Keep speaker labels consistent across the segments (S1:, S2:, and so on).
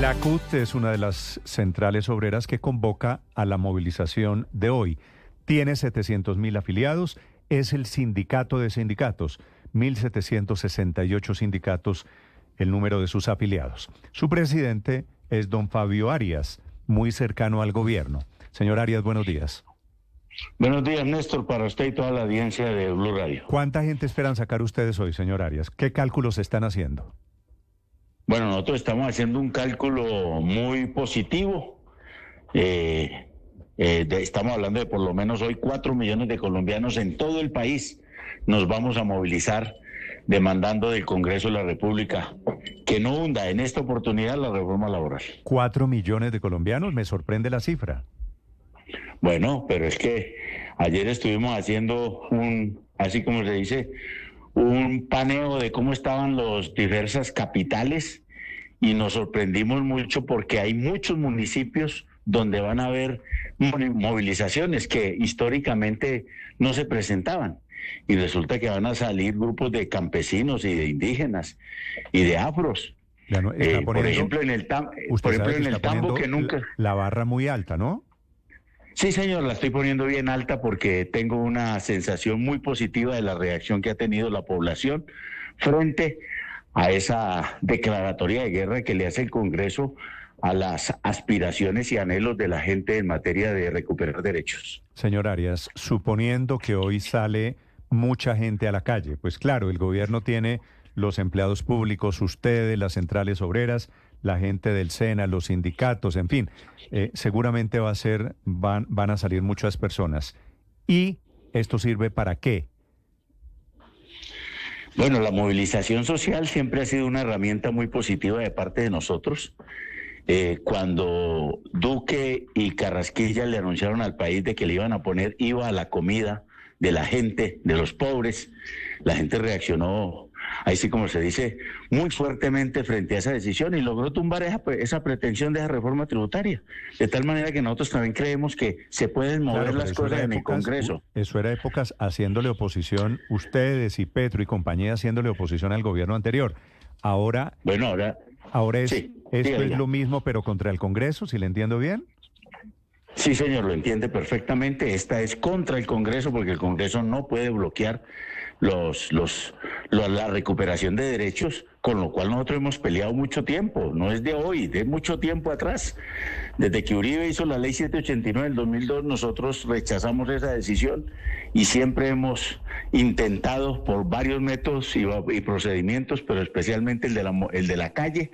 S1: La CUT es una de las centrales obreras que convoca a la movilización de hoy. Tiene 700.000 afiliados, es el sindicato de sindicatos, 1.768 sindicatos el número de sus afiliados. Su presidente es don Fabio Arias, muy cercano al gobierno. Señor Arias, buenos días.
S2: Buenos días, Néstor, para usted y toda la audiencia de Blue Radio.
S1: ¿Cuánta gente esperan sacar ustedes hoy, señor Arias? ¿Qué cálculos están haciendo?
S2: Bueno, nosotros estamos haciendo un cálculo muy positivo. Estamos hablando de por lo menos hoy 4 millones de colombianos en todo el país. Nos vamos a movilizar demandando del Congreso de la República que no hunda en esta oportunidad la reforma laboral.
S1: 4 millones de colombianos, me sorprende la cifra.
S2: Bueno, pero es que ayer estuvimos haciendo así como se dice, un paneo de cómo estaban las diversas capitales y nos sorprendimos mucho porque hay muchos municipios donde van a haber movilizaciones que históricamente no se presentaban. Y resulta que van a salir grupos de campesinos y de indígenas y de afros.
S1: Ya no, está poniendo,
S2: por ejemplo, en el Tambo, que nunca...
S1: La barra muy alta, ¿no?
S2: Sí, señor, la estoy poniendo bien alta porque tengo una sensación muy positiva de la reacción que ha tenido la población frente a esa declaratoria de guerra que le hace el Congreso a las aspiraciones y anhelos de la gente en materia de recuperar derechos.
S1: Señor Arias, suponiendo que hoy sale mucha gente a la calle, pues claro, el gobierno tiene los empleados públicos, ustedes, las centrales obreras, la gente del SENA, los sindicatos, en fin, seguramente van a salir muchas personas. ¿Y esto sirve para qué?
S2: Bueno, la movilización social siempre ha sido una herramienta muy positiva de parte de nosotros. Cuando Duque y Carrasquilla le anunciaron al país de que le iban a poner IVA a la comida de la gente, de los pobres, la gente reaccionó, ahí sí como se dice, muy fuertemente frente a esa decisión y logró tumbar esa pretensión de esa reforma tributaria. De tal manera que nosotros también creemos que se pueden mover las cosas en el Congreso.
S1: Eso era épocas haciéndole oposición, ustedes y Petro y compañía haciéndole oposición al gobierno anterior. Ahora,
S2: bueno,
S1: ahora
S2: sí,
S1: esto es lo mismo, pero contra el Congreso, si le entiendo bien.
S2: Sí, señor, lo entiende perfectamente. Esta es contra el Congreso porque el Congreso no puede bloquear la recuperación de derechos, con lo cual nosotros hemos peleado mucho tiempo. No es de hoy, de mucho tiempo atrás. Desde que Uribe hizo la ley 789 del 2002, nosotros rechazamos esa decisión y siempre hemos intentado por varios métodos y procedimientos, pero especialmente el de la calle,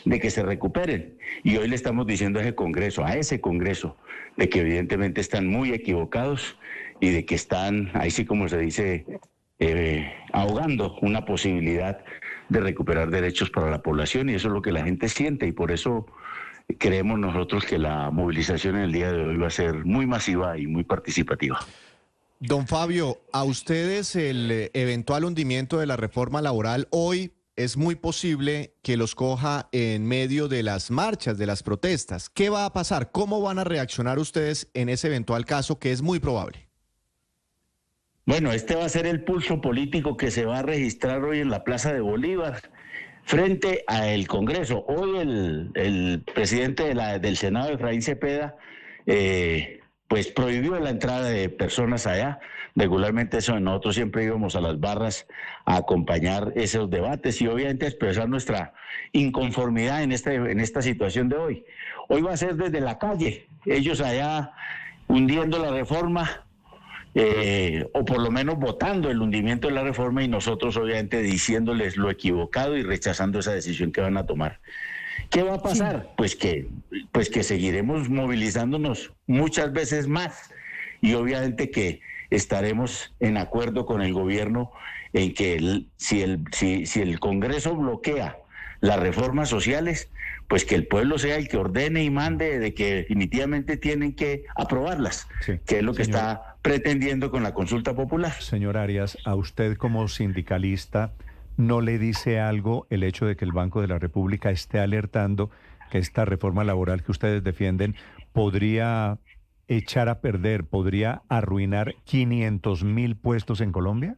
S2: de que se recuperen. Y hoy le estamos diciendo a ese Congreso, de que evidentemente están muy equivocados y de que están, ahí sí como se dice, ahogando una posibilidad de recuperar derechos para la población, y eso es lo que la gente siente, y por eso creemos nosotros que la movilización en el día de hoy va a ser muy masiva y muy participativa.
S3: Don Fabio, a ustedes el eventual hundimiento de la reforma laboral hoy es muy posible que los coja en medio de las marchas, de las protestas. ¿Qué va a pasar? ¿Cómo van a reaccionar ustedes en ese eventual caso que es muy probable?
S2: Bueno, este va a ser el pulso político que se va a registrar hoy en la Plaza de Bolívar frente al Congreso. Hoy el presidente del Senado, Efraín Cepeda, pues prohibió la entrada de personas allá. Regularmente nosotros siempre íbamos a las barras a acompañar esos debates y obviamente expresar nuestra inconformidad en esta situación de hoy. Hoy va a ser desde la calle, ellos allá hundiendo la reforma, o por lo menos votando el hundimiento de la reforma y nosotros obviamente diciéndoles lo equivocado y rechazando esa decisión que van a tomar. ¿Qué va a pasar? Sí. Pues que seguiremos movilizándonos muchas veces más y obviamente que estaremos en acuerdo con el gobierno en que si el Congreso bloquea las reformas sociales, pues que el pueblo sea el que ordene y mande de que definitivamente tienen que aprobarlas, sí, que es lo que está pretendiendo con la consulta popular.
S1: Señor Arias, a usted como sindicalista, ¿no le dice algo el hecho de que el Banco de la República esté alertando que esta reforma laboral que ustedes defienden podría echar a perder, podría arruinar 500.000 puestos en Colombia?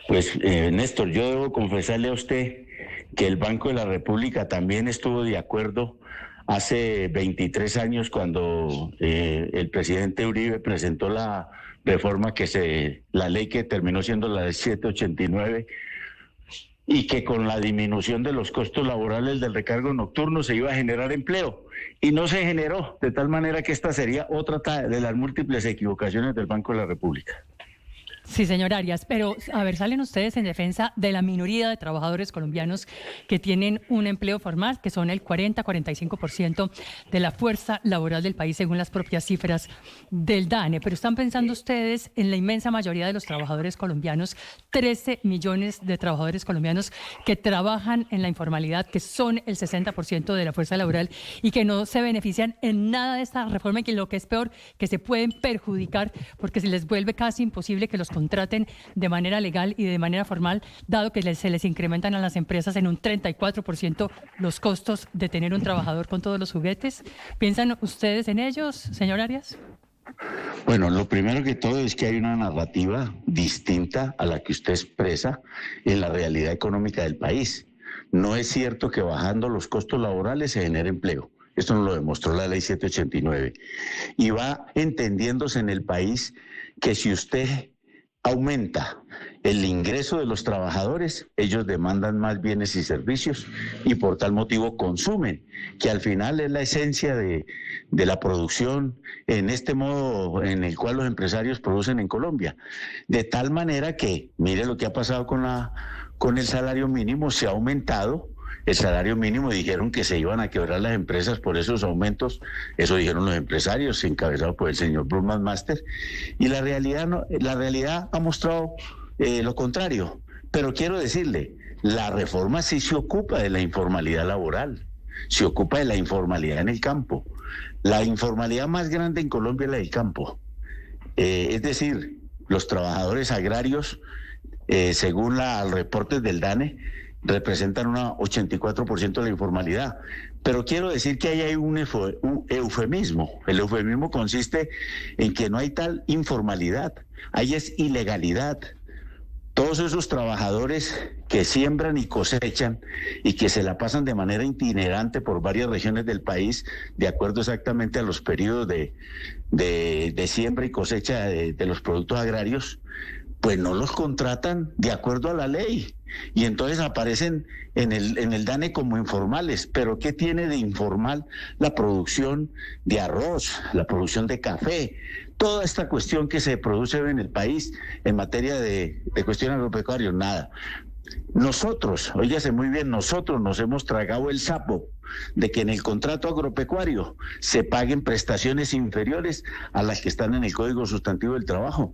S2: Pues, Néstor, yo debo confesarle a usted que el Banco de la República también estuvo de acuerdo hace 23 años cuando el presidente Uribe presentó la reforma la ley que terminó siendo la de 789, y que con la disminución de los costos laborales del recargo nocturno se iba a generar empleo, y no se generó, de tal manera que esta sería otra de las múltiples equivocaciones del Banco de la República.
S4: Sí, señor Arias, pero a ver, salen ustedes en defensa de la minoría de trabajadores colombianos que tienen un empleo formal, que son el 40-45% de la fuerza laboral del país, según las propias cifras del DANE. Pero están pensando ustedes en la inmensa mayoría de los trabajadores colombianos, 13 millones de trabajadores colombianos que trabajan en la informalidad, que son el 60% de la fuerza laboral y que no se benefician en nada de esta reforma, y que lo que es peor, que se pueden perjudicar porque se les vuelve casi imposible que los contraten de manera legal y de manera formal, dado que se les incrementan a las empresas en un 34% los costos de tener un trabajador con todos los juguetes. ¿Piensan ustedes en ellos, señor Arias?
S2: Bueno, lo primero que todo es que hay una narrativa distinta a la que usted expresa en la realidad económica del país. No es cierto que bajando los costos laborales se genere empleo. Esto nos lo demostró la ley 789. Y va entendiéndose en el país que si usted aumenta el ingreso de los trabajadores, ellos demandan más bienes y servicios y por tal motivo consumen, que al final es la esencia de la producción en este modo en el cual los empresarios producen en Colombia. De tal manera que, mire lo que ha pasado con el salario mínimo, se ha aumentado el salario mínimo, dijeron que se iban a quebrar las empresas por esos aumentos, eso dijeron los empresarios, encabezados por el señor Brumman Master, y la realidad ha mostrado lo contrario. Pero quiero decirle, la reforma sí se ocupa de la informalidad laboral, se ocupa de la informalidad en el campo. La informalidad más grande en Colombia es la del campo, es decir, los trabajadores agrarios, según los reportes del DANE, representan un 84% de la informalidad. Pero quiero decir que ahí hay un eufemismo. El eufemismo consiste en que no hay tal informalidad, ahí es ilegalidad. Todos esos trabajadores que siembran y cosechan y que se la pasan de manera itinerante por varias regiones del país, de acuerdo exactamente a los periodos de siembra y cosecha de los productos agrarios, pues no los contratan de acuerdo a la ley, y entonces aparecen en el DANE como informales. Pero ¿qué tiene de informal la producción de arroz, la producción de café? Toda esta cuestión que se produce en el país en materia de cuestión agropecuaria, nada. Nosotros, óigase muy bien, nosotros nos hemos tragado el sapo de que en el contrato agropecuario se paguen prestaciones inferiores a las que están en el Código Sustantivo del Trabajo.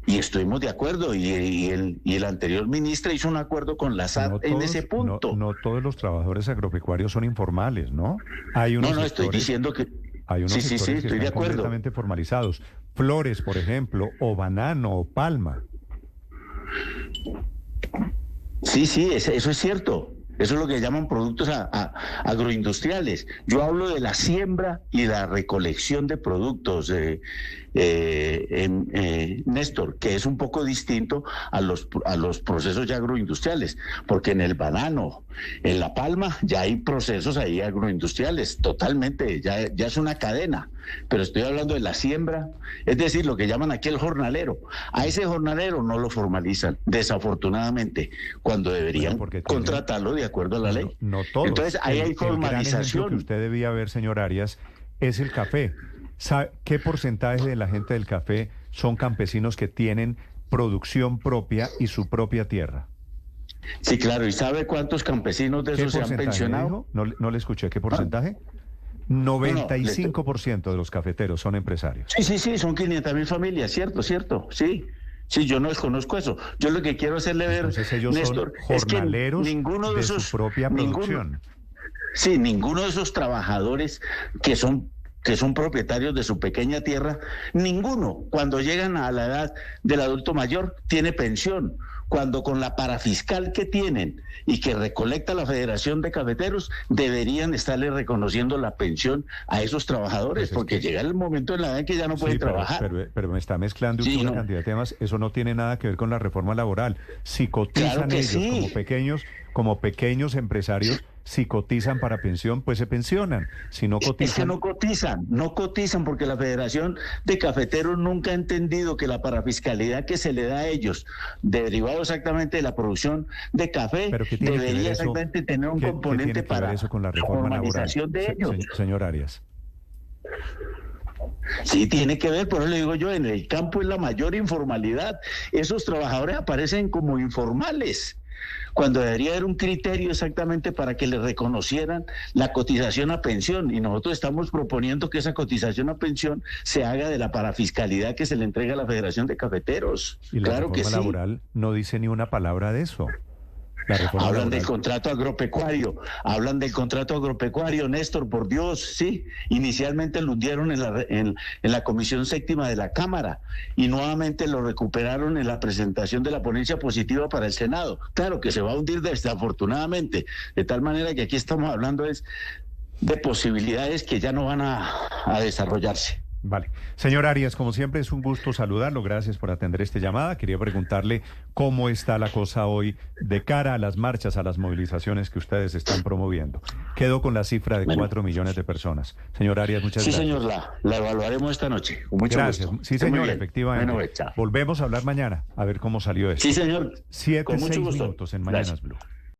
S2: Y estuvimos de acuerdo, y el anterior ministro hizo un acuerdo con la SAT en ese punto.
S1: No todos los trabajadores agropecuarios son informales, ¿no? Hay unos
S2: estoy diciendo que...
S1: Hay unos sectores que
S2: estoy de
S1: están
S2: acuerdo.
S1: Completamente formalizados. Flores, por ejemplo, o banano, o palma.
S2: Sí, eso es cierto. Eso es lo que llaman productos agroindustriales. Yo hablo de la siembra y la recolección de productos, Néstor, que es un poco distinto a los procesos ya agroindustriales, porque en el banano, en la palma, ya hay procesos ahí agroindustriales, totalmente, ya es una cadena. Pero estoy hablando de la siembra, es decir, lo que llaman aquí el jornalero. A ese jornalero no lo formalizan, desafortunadamente, cuando deberían contratarlo de acuerdo a la ley.
S1: No todos.
S2: Entonces ahí hay formalización.
S1: El que usted debía ver, señor Arias, es el café. ¿Sabe qué porcentaje de la gente del café son campesinos que tienen producción propia y su propia tierra?
S2: Sí, claro. ¿Y sabe cuántos campesinos de esos se han pensionado?
S1: No le escuché. ¿Qué porcentaje? 95% de los cafeteros son empresarios.
S2: Sí, son 500.000 familias, cierto, sí. Sí, yo no desconozco eso. Yo lo que quiero hacerle ver,
S1: entonces ellos,
S2: Néstor,
S1: son jornaleros
S2: es que ninguno de esos,
S1: su propia producción.
S2: Ninguno de esos trabajadores que son propietarios de su pequeña tierra, ninguno, cuando llegan a la edad del adulto mayor, tiene pensión. cuando con la parafiscal que tienen y que recolecta la Federación de Cafeteros, deberían estarle reconociendo la pensión a esos trabajadores,
S1: Pues
S2: porque llega el momento en la edad en que ya no pueden trabajar.
S1: Pero me está mezclando
S2: Sí,
S1: usted una
S2: no.
S1: cantidad de temas. Eso no tiene nada que ver con la reforma laboral. Si cotizan
S2: Claro que
S1: ellos
S2: sí.
S1: como pequeños empresarios, si cotizan para pensión, pues se pensionan. Si no
S2: Es que
S1: cotizan,
S2: no cotizan porque la Federación de Cafeteros nunca ha entendido que la parafiscalidad que se le da a ellos, derivado exactamente de la producción de café,
S1: pero ¿qué tiene que ver
S2: debería
S1: eso?
S2: exactamente tener un
S1: ¿Qué
S2: componente
S1: tiene que ver
S2: para
S1: eso con la
S2: la
S1: reforma laboral,
S2: formalización de ellos.
S1: señor Arias?
S2: Sí, tiene que ver, por eso le digo yo, en el campo es la mayor informalidad. Esos trabajadores aparecen como informales, cuando debería haber un criterio exactamente para que les reconocieran la cotización a pensión. Y nosotros estamos proponiendo que esa cotización a pensión se haga de la parafiscalidad que se le entrega a la Federación de Cafeteros.
S1: Y la
S2: Claro que
S1: reforma
S2: sí.
S1: laboral no dice ni una palabra de eso. La reforma
S2: Hablan del
S1: laboral.
S2: contrato agropecuario, Néstor, por Dios, sí. Inicialmente lo hundieron en la Comisión Séptima de la Cámara y nuevamente lo recuperaron en la presentación de la ponencia positiva para el Senado. Claro que se va a hundir desafortunadamente, de tal manera que aquí estamos hablando es de posibilidades que ya no van a desarrollarse.
S1: Vale. Señor Arias, como siempre es un gusto saludarlo. Gracias por atender esta llamada. Quería preguntarle cómo está la cosa hoy de cara a las marchas, a las movilizaciones que ustedes están promoviendo. Quedo con la cifra de 4 millones de personas. Señor Arias, muchas
S2: Sí,
S1: gracias.
S2: señor, la evaluaremos esta noche. Con mucho
S1: Gracias.
S2: gusto.
S1: Sí,
S2: Esté muy
S1: señor,
S2: bien.
S1: efectivamente.
S2: Bueno, chao.
S1: Volvemos a hablar mañana, a ver cómo salió esto.
S2: Sí, señor.
S1: 7,
S2: Con mucho
S1: 6
S2: gusto.
S1: minutos en
S2: Gracias.
S1: Mañanas Blue.